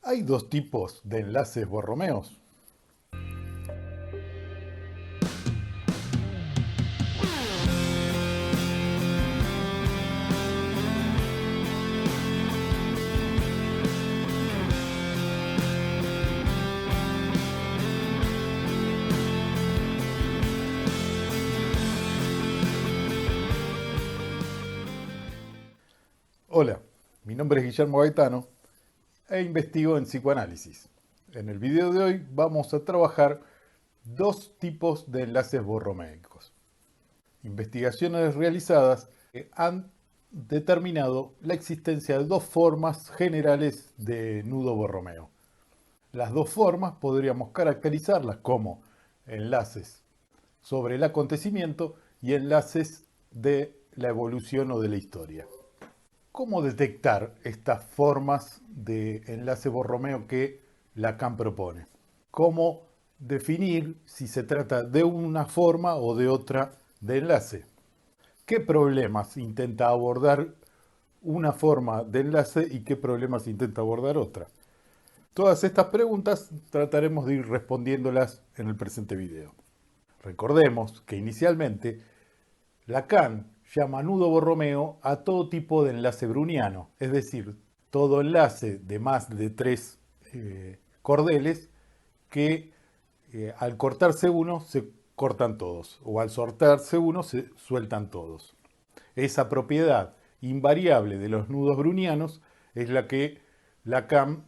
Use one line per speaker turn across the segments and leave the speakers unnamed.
Hay dos tipos de enlaces borromeos. Hola, mi nombre es Guillermo Gaetano e investigo en psicoanálisis. En el video de hoy vamos a trabajar dos tipos de enlaces borroméicos. Investigaciones realizadas han determinado la existencia de dos formas generales de nudo borromeo. Las dos formas podríamos caracterizarlas como enlaces sobre el acontecimiento y enlaces de la evolución o de la historia. ¿Cómo detectar estas formas de enlace borromeo que Lacan propone? ¿Cómo definir si se trata de una forma o de otra de enlace? ¿Qué problemas intenta abordar una forma de enlace y qué problemas intenta abordar otra? Todas estas preguntas trataremos de ir respondiéndolas en el presente video. Recordemos que inicialmente Lacan llama nudo borromeo a todo tipo de enlace browniano, es decir, todo enlace de más de tres cordeles que al cortarse uno se cortan todos, o al soltarse uno se sueltan todos. Esa propiedad invariable de los nudos brownianos es la que Lacan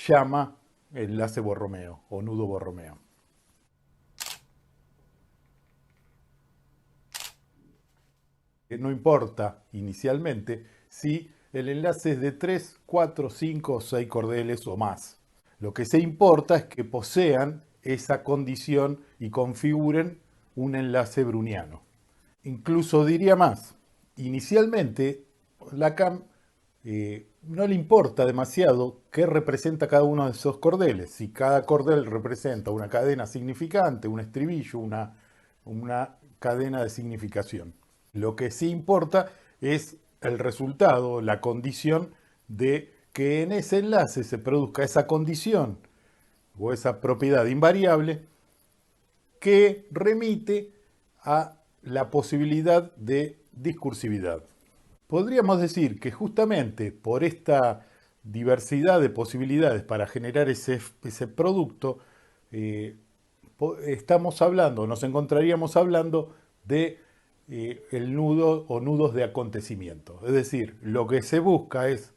llama enlace borromeo o nudo borromeo. No importa inicialmente si el enlace es de 3, 4, 5 o 6 cordeles o más. Lo que se importa es que posean esa condición y configuren un enlace browniano. Incluso diría más, inicialmente Lacan no le importa demasiado qué representa cada uno de esos cordeles. Si cada cordel representa una cadena significante, un estribillo, una cadena de significación. Lo que sí importa es el resultado, la condición de que en ese enlace se produzca esa condición o esa propiedad invariable que remite a la posibilidad de discursividad. Podríamos decir que justamente por esta diversidad de posibilidades para generar ese producto, estamos hablando, nos encontraríamos hablando de el nudo o nudos de acontecimiento. Es decir, lo que se busca es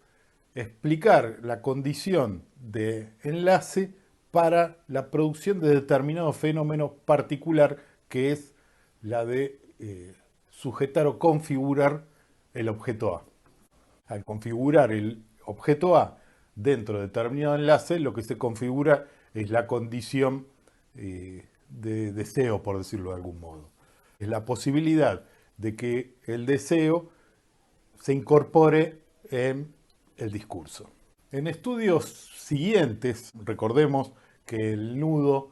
explicar la condición de enlace para la producción de determinado fenómeno particular que es la de sujetar o configurar el objeto A. Al configurar el objeto A dentro de determinado enlace, lo que se configura es la condición de deseo, por decirlo de algún modo. Es la posibilidad de que el deseo se incorpore en el discurso. En estudios siguientes, recordemos que el nudo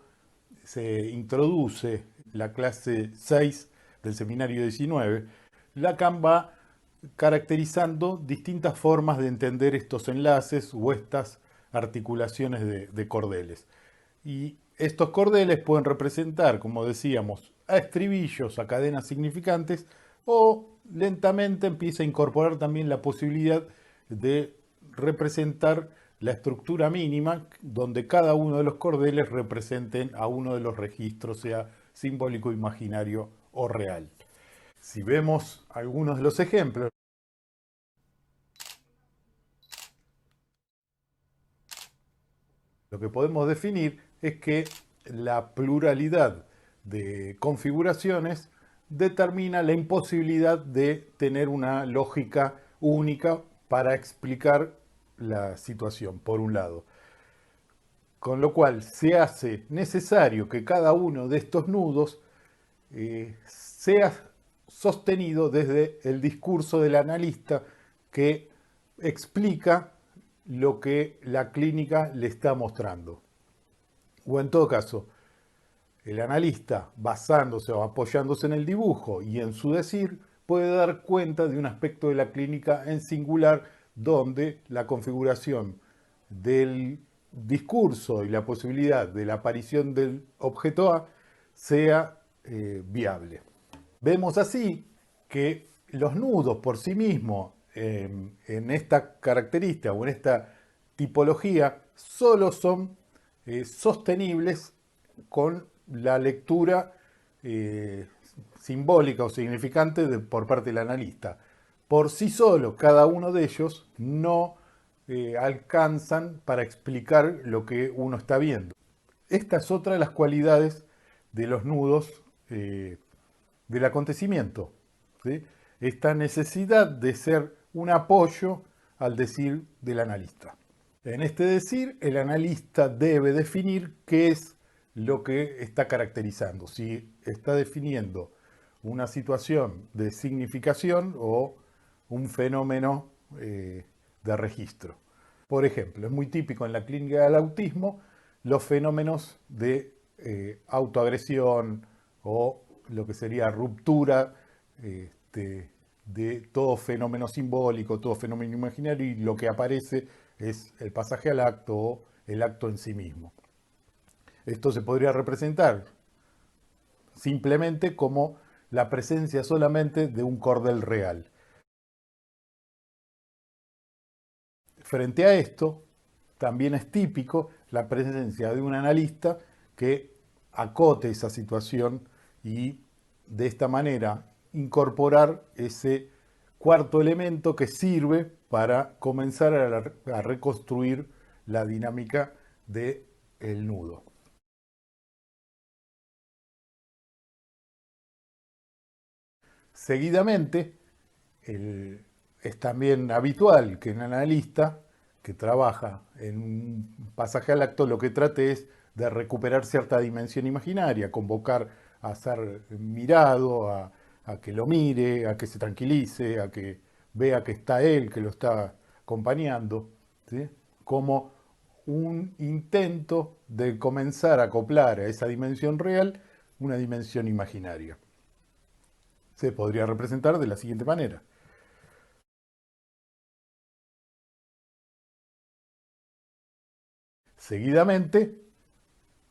se introduce la clase 6 del seminario 19, Lacan va caracterizando distintas formas de entender estos enlaces o estas articulaciones de cordeles. Y estos cordeles pueden representar, como decíamos, a estribillos, a cadenas significantes, o lentamente empieza a incorporar también la posibilidad de representar la estructura mínima, donde cada uno de los cordeles representen a uno de los registros, sea simbólico, imaginario o real. Si vemos algunos de los ejemplos, lo que podemos definir es que la pluralidad de configuraciones determina la imposibilidad de tener una lógica única para explicar la situación, por un lado. Con lo cual se hace necesario que cada uno de estos nudos sea sostenido desde el discurso del analista que explica lo que la clínica le está mostrando. O en todo caso, el analista, basándose o apoyándose en el dibujo y en su decir, puede dar cuenta de un aspecto de la clínica en singular donde la configuración del discurso y la posibilidad de la aparición del objeto A sea viable. Vemos así que los nudos por sí mismos en esta característica o en esta tipología solo son sostenibles con la lectura eh, simbólica o significante por parte del analista. Por sí solo, cada uno de ellos no alcanzan para explicar lo que uno está viendo. Esta es otra de las cualidades de los nudos del acontecimiento, ¿sí? Esta necesidad de ser un apoyo al decir del analista. En este decir, el analista debe definir qué es lo que está caracterizando, si está definiendo una situación de significación o un fenómeno de registro. Por ejemplo, es muy típico en la clínica del autismo los fenómenos de autoagresión o lo que sería ruptura de todo fenómeno simbólico, todo fenómeno imaginario, y lo que aparece es el pasaje al acto o el acto en sí mismo. Esto se podría representar simplemente como la presencia solamente de un cordel real. Frente a esto, también es típico la presencia de un analista que acote esa situación y de esta manera incorporar ese cuarto elemento que sirve para comenzar a reconstruir la dinámica del nudo. Seguidamente, es también habitual que un analista que trabaja en un pasaje al acto lo que trate es de recuperar cierta dimensión imaginaria, convocar a ser mirado, a que lo mire, a que se tranquilice, a que vea que está él, que lo está acompañando, ¿sí? Como un intento de comenzar a acoplar a esa dimensión real una dimensión imaginaria. Se podría representar de la siguiente manera. Seguidamente,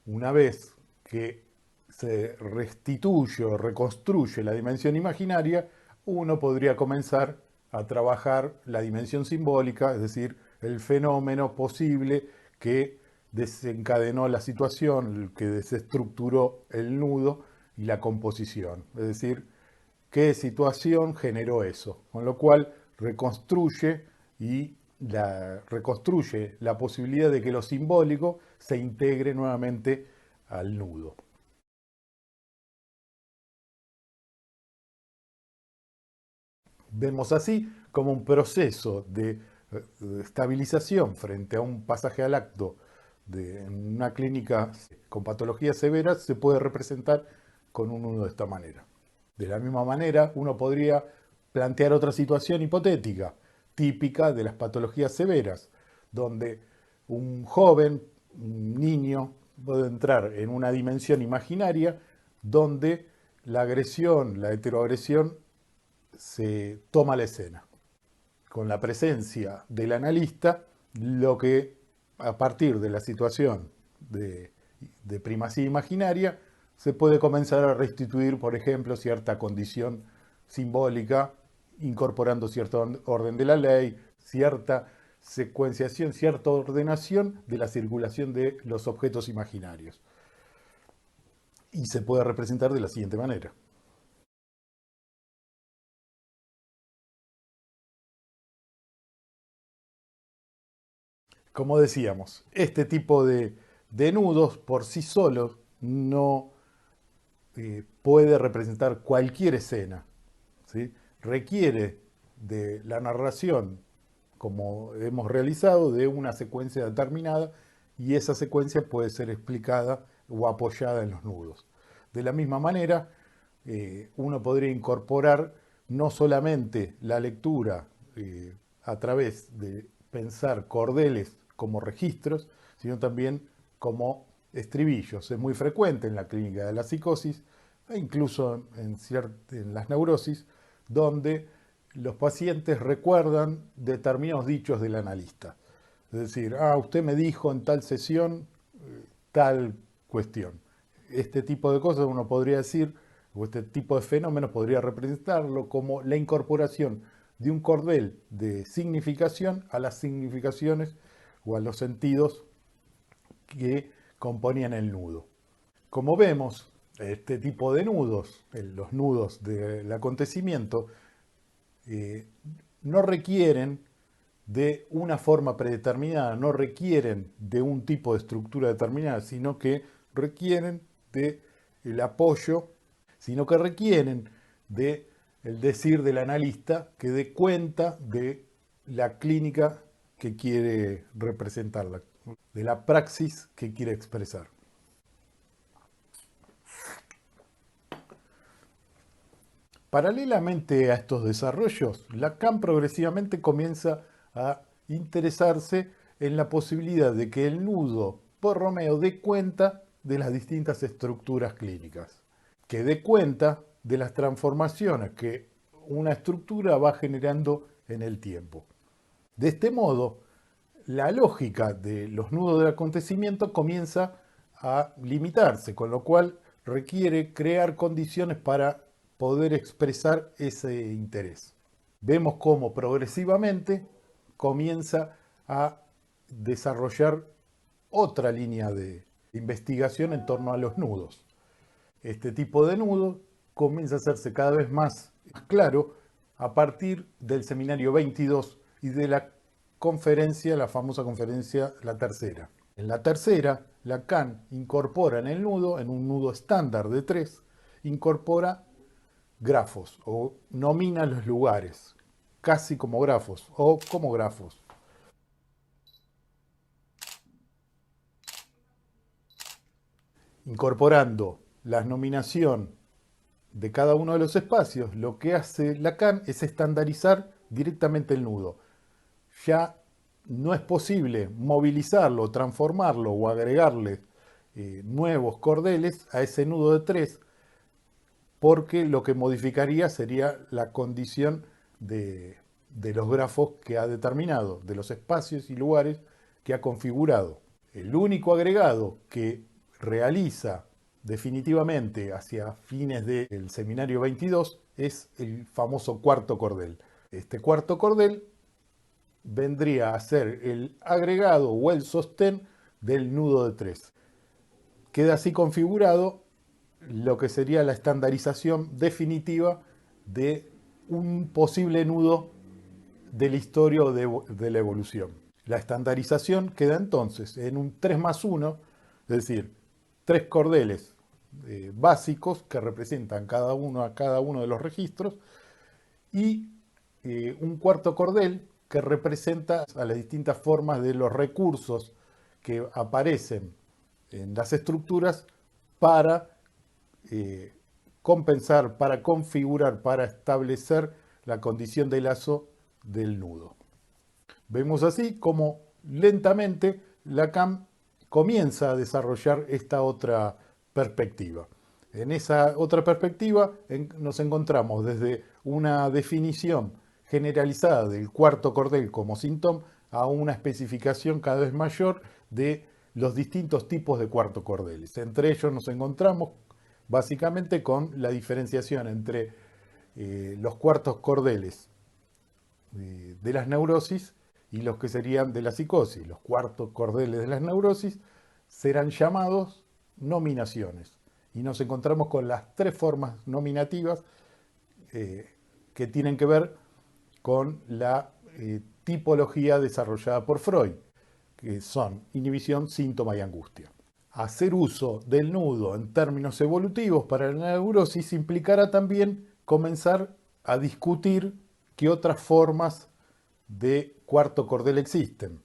una vez que se restituye o reconstruye la dimensión imaginaria, uno podría comenzar a trabajar la dimensión simbólica, es decir, el fenómeno posible que desencadenó la situación, que desestructuró el nudo y la composición. Es decir, qué situación generó eso. Con lo cual reconstruye reconstruye la posibilidad de que lo simbólico se integre nuevamente al nudo. Vemos así como un proceso de estabilización frente a un pasaje al acto en una clínica con patologías severas se puede representar con un nudo de esta manera. De la misma manera, uno podría plantear otra situación hipotética, típica de las patologías severas, donde un joven, un niño, puede entrar en una dimensión imaginaria donde la agresión, la heteroagresión, se toma la escena. Con la presencia del analista, lo que a partir de la situación de primacía imaginaria, se puede comenzar a restituir, por ejemplo, cierta condición simbólica, incorporando cierto orden de la ley, cierta secuenciación, cierta ordenación de la circulación de los objetos imaginarios. Y se puede representar de la siguiente manera. Como decíamos, este tipo de nudos por sí solos no puede representar cualquier escena, ¿sí? Requiere de la narración, como hemos realizado, de una secuencia determinada y esa secuencia puede ser explicada o apoyada en los nudos. De la misma manera, uno podría incorporar no solamente la lectura a través de pensar cordeles como registros, sino también como estribillos. Es muy frecuente en la clínica de la psicosis e incluso en las neurosis, donde los pacientes recuerdan determinados dichos del analista. Es decir, usted me dijo en tal sesión tal cuestión. Este tipo de cosas uno podría decir, o este tipo de fenómenos podría representarlo como la incorporación de un cordel de significación a las significaciones o a los sentidos que componían el nudo. Como vemos, este tipo de nudos, los nudos del acontecimiento, eh, no requieren de una forma predeterminada, no requieren de un tipo de estructura determinada, sino que requieren de el apoyo, sino que requieren de el decir del analista que dé cuenta de la clínica que quiere representar, de la praxis que quiere expresar. Paralelamente a estos desarrollos, Lacan progresivamente comienza a interesarse en la posibilidad de que el nudo Borromeo dé cuenta de las distintas estructuras clínicas, que dé cuenta de las transformaciones que una estructura va generando en el tiempo. De este modo, la lógica de los nudos del acontecimiento comienza a limitarse, con lo cual requiere crear condiciones para poder expresar ese interés. Vemos cómo progresivamente comienza a desarrollar otra línea de investigación en torno a los nudos. Este tipo de nudo comienza a hacerse cada vez más claro a partir del seminario 22 y de la conferencia, la famosa conferencia, la tercera. En la tercera, Lacan incorpora en el nudo, en un nudo estándar de 3, incorpora grafos o nomina los lugares, casi como grafos o como grafos. Incorporando la nominación de cada uno de los espacios, lo que hace Lacan es estandarizar directamente el nudo. Ya no es posible movilizarlo, transformarlo o agregarle nuevos cordeles a ese nudo de 3, porque lo que modificaría sería la condición de los grafos que ha determinado, de los espacios y lugares que ha configurado. El único agregado que realiza definitivamente hacia fines del seminario 22 es el famoso cuarto cordel. Este cuarto cordel vendría a ser el agregado o el sostén del nudo de 3. Queda así configurado lo que sería la estandarización definitiva de un posible nudo de la historia o de la evolución. La estandarización queda entonces en un 3 más 1, es decir, 3 cordeles básicos que representan cada uno a cada uno de los registros y un cuarto cordel que representa a las distintas formas de los recursos que aparecen en las estructuras para compensar, para configurar, para establecer la condición de lazo del nudo. Vemos así como lentamente Lacan comienza a desarrollar esta otra perspectiva. En esa otra perspectiva nos encontramos desde una definición generalizada del cuarto cordel como síntoma a una especificación cada vez mayor de los distintos tipos de cuarto cordeles. Entre ellos nos encontramos básicamente con la diferenciación entre los cuartos cordeles de las neurosis y los que serían de la psicosis. Los cuartos cordeles de las neurosis serán llamados nominaciones. Y nos encontramos con las 3 formas nominativas que tienen que ver con la tipología desarrollada por Freud, que son inhibición, síntoma y angustia. Hacer uso del nudo en términos evolutivos para la neurosis implicará también comenzar a discutir qué otras formas de cuarto cordel existen.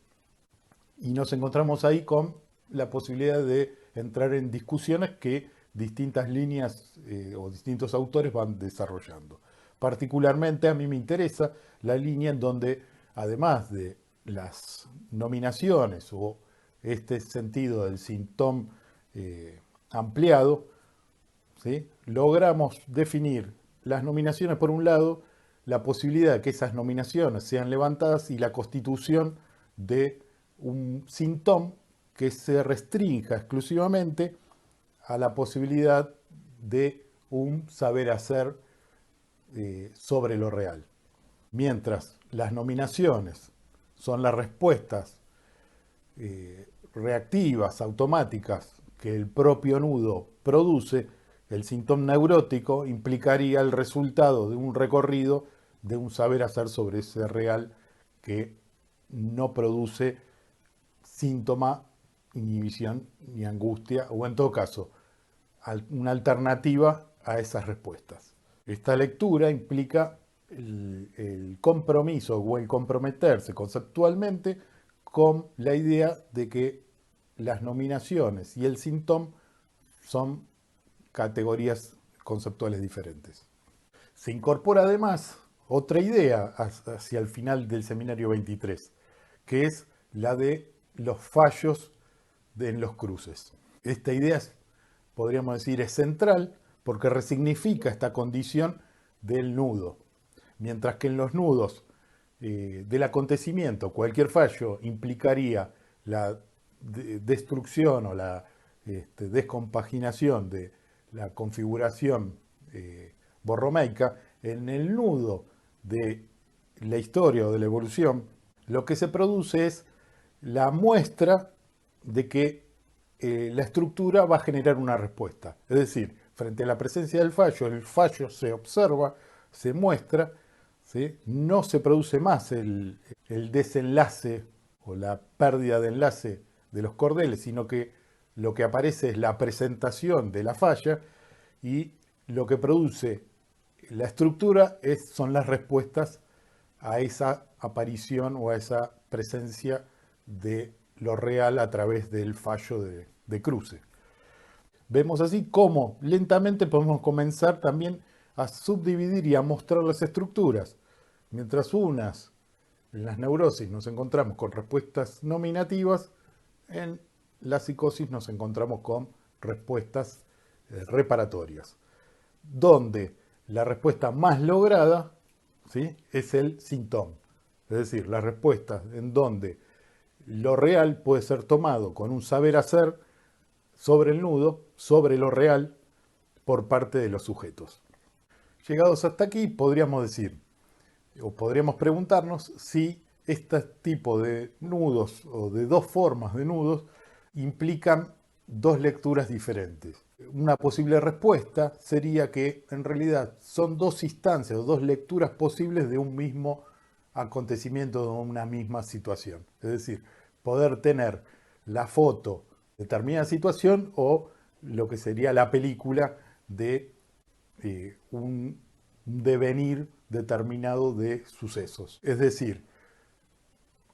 Y nos encontramos ahí con la posibilidad de entrar en discusiones que distintas líneas o distintos autores van desarrollando. Particularmente a mí me interesa la línea en donde, además de las nominaciones o este sentido del síntoma ampliado, ¿sí?, logramos definir las nominaciones por un lado, la posibilidad de que esas nominaciones sean levantadas y la constitución de un síntoma que se restrinja exclusivamente a la posibilidad de un saber hacer sobre lo real. Mientras las nominaciones son las respuestas reactivas, automáticas, que el propio nudo produce, el síntoma neurótico implicaría el resultado de un recorrido de un saber hacer sobre ese real que no produce síntoma, inhibición ni angustia, o en todo caso, una alternativa a esas respuestas. Esta lectura implica el compromiso o el comprometerse conceptualmente con la idea de que las nominaciones y el síntoma son categorías conceptuales diferentes. Se incorpora además otra idea hacia el final del seminario 23, que es la de los fallos en los cruces. Esta idea, podríamos decir, es central porque resignifica esta condición del nudo. Mientras que en los nudos del acontecimiento, cualquier fallo implicaría la destrucción o la descompaginación de la configuración borromeica, en el nudo de la historia o de la evolución, lo que se produce es la muestra de que la estructura va a generar una respuesta. Es decir, frente a la presencia del fallo, el fallo se observa, se muestra, ¿sí? No se produce más el desenlace o la pérdida de enlace de los cordeles, sino que lo que aparece es la presentación de la falla y lo que produce la estructura son las respuestas a esa aparición o a esa presencia de lo real a través del fallo de cruce. Vemos así cómo lentamente podemos comenzar también a subdividir y a mostrar las estructuras. Mientras en las neurosis nos encontramos con respuestas nominativas, en la psicosis nos encontramos con respuestas reparatorias, donde la respuesta más lograda, ¿sí?, es el síntoma. Es decir, las respuestas en donde lo real puede ser tomado con un saber hacer sobre el nudo, sobre lo real, por parte de los sujetos. Llegados hasta aquí, podríamos decir, o podríamos preguntarnos si este tipo de nudos o de dos formas de nudos implican dos lecturas diferentes. Una posible respuesta sería que en realidad son dos instancias o dos lecturas posibles de un mismo acontecimiento, de una misma situación. Es decir, poder tener la foto de determinada situación o lo que sería la película de un devenir determinado de sucesos. Es decir,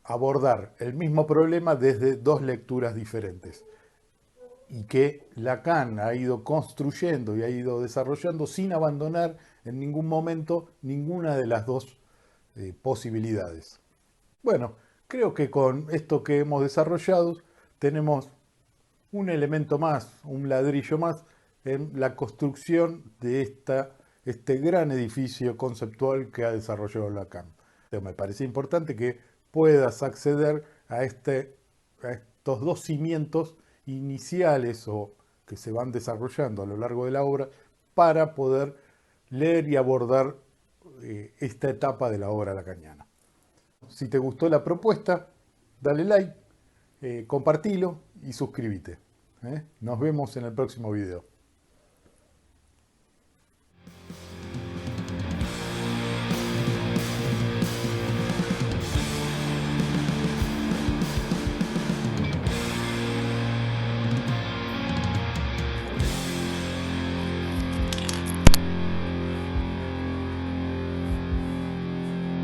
abordar el mismo problema desde dos lecturas diferentes y que Lacan ha ido construyendo y ha ido desarrollando sin abandonar en ningún momento ninguna de las dos posibilidades. Bueno, creo que con esto que hemos desarrollado tenemos un elemento más, un ladrillo más en la construcción de este gran edificio conceptual que ha desarrollado Lacan. Me parece importante que puedas acceder a estos dos cimientos iniciales o que se van desarrollando a lo largo de la obra para poder leer y abordar esta etapa de la obra lacaniana. Si te gustó la propuesta, dale like, compartilo y suscríbete. Nos vemos en el próximo video.